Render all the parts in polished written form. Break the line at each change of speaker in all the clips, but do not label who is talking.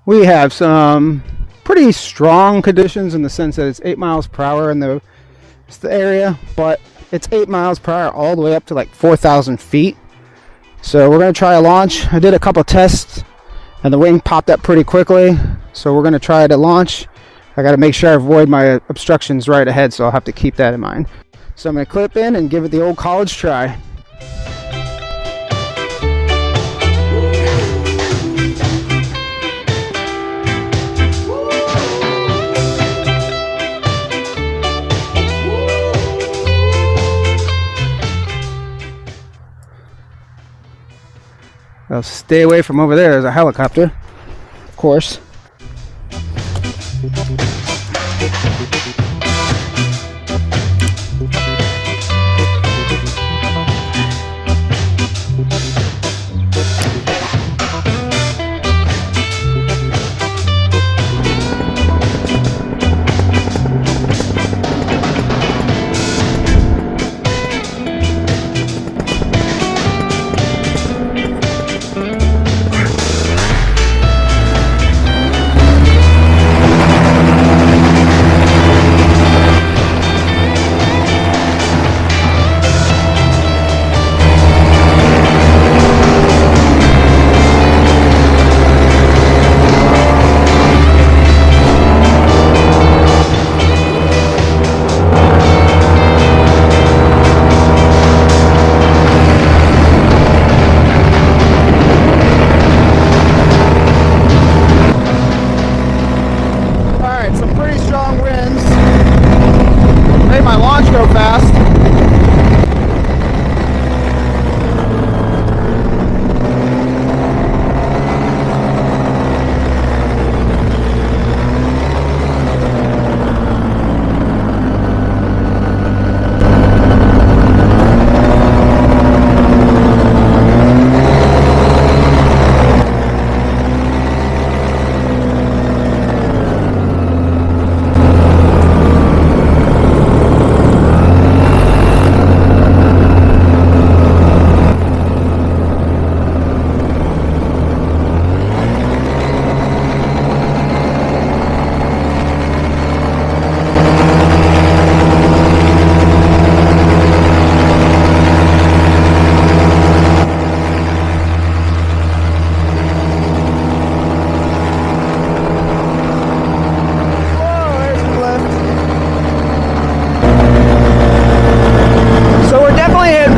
We have some pretty strong conditions in the sense that it's 8 miles per hour in the area, but it's 8 miles per hour all the way up to like 4,000 feet. So we're going to try a launch. I did a couple tests and the wing popped up pretty quickly, so we're going to try it at launch. I got to make sure I avoid my obstructions right ahead, so I'll have to keep that in mind. So I'm going to clip in and give it the old college try. I'll stay away from over there. There's a helicopter, of course.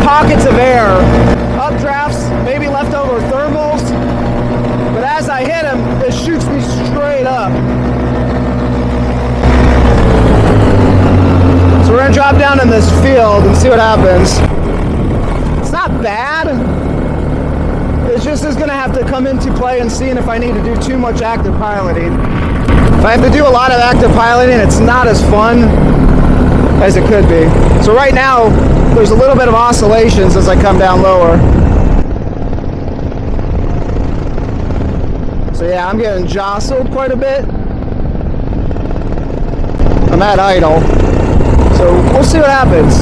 Pockets of air, updrafts, maybe leftover thermals, but as I hit them, it shoots me straight up. So we're gonna drop down in this field and see what happens. It's not bad. It's just is gonna have to come into play and seeing if I need to do too much active piloting. If I have to do a lot of active piloting, it's not as fun as it could be. So right now, there's a little bit of oscillations as I come down lower. So yeah, I'm getting jostled quite a bit. I'm at idle. So we'll see what happens.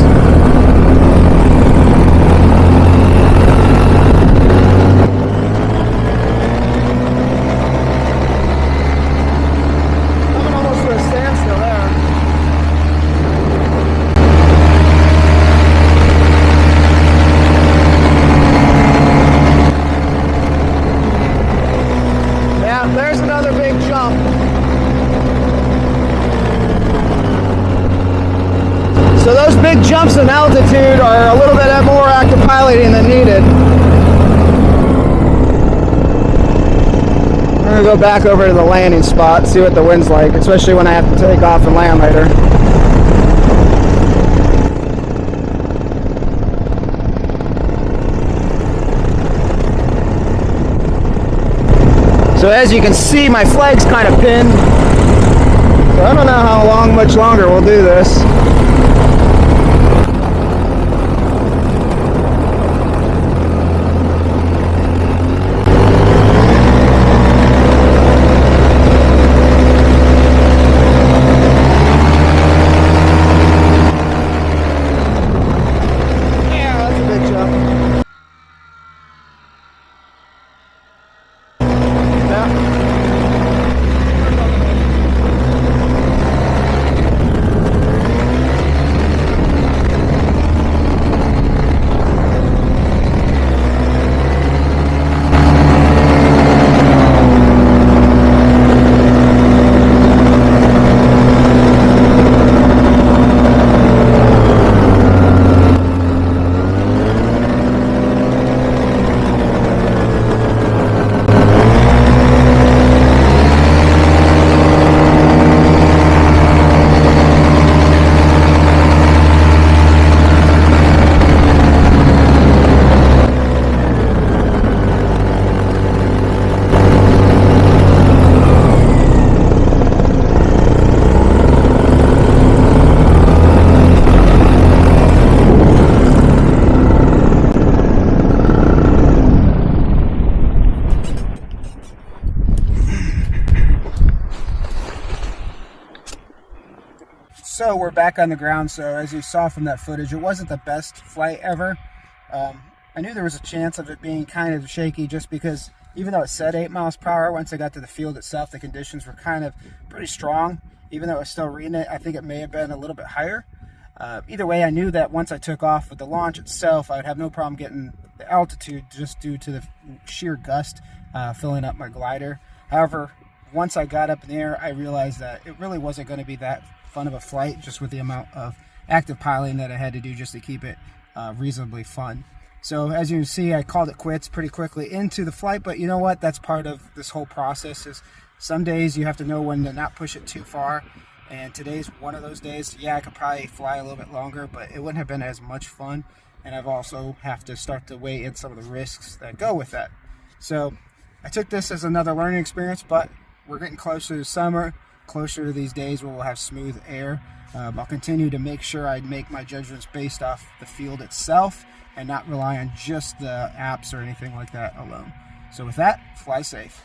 Coming almost to a standstill there. There's another big jump. So those big jumps in altitude are a little bit more active piloting than needed. I'm going to go back over to the landing spot, see what the wind's like, especially when I have to take off and land later. So as you can see, my flag's kind of pinned. So I don't know how much longer we'll do this. So we're back on the ground. So as you saw from that footage, it wasn't the best flight ever. I knew there was a chance of it being kind of shaky just because even though it said 8 miles per hour, once I got to the field itself, the conditions were kind of pretty strong. Even though I was still reading it, I think it may have been a little bit higher. Either way, I knew that once I took off with the launch itself, I would have no problem getting the altitude just due to the sheer gust filling up my glider. However, once I got up in the air, I realized that it really wasn't going to be that fun of a flight just with the amount of active piloting that I had to do just to keep it reasonably fun. So as you can see, I called it quits pretty quickly into the flight, but you know what? That's part of this whole process. Is some days you have to know when to not push it too far, and today's one of those days. Yeah, I could probably fly a little bit longer, but it wouldn't have been as much fun, and I've also have to start to weigh in some of the risks that go with that. So I took this as another learning experience, but we're getting closer to summer, closer to these days where we'll have smooth air. I'll continue to make sure I make my judgments based off the field itself and not rely on just the apps or anything like that alone. So with that, fly safe.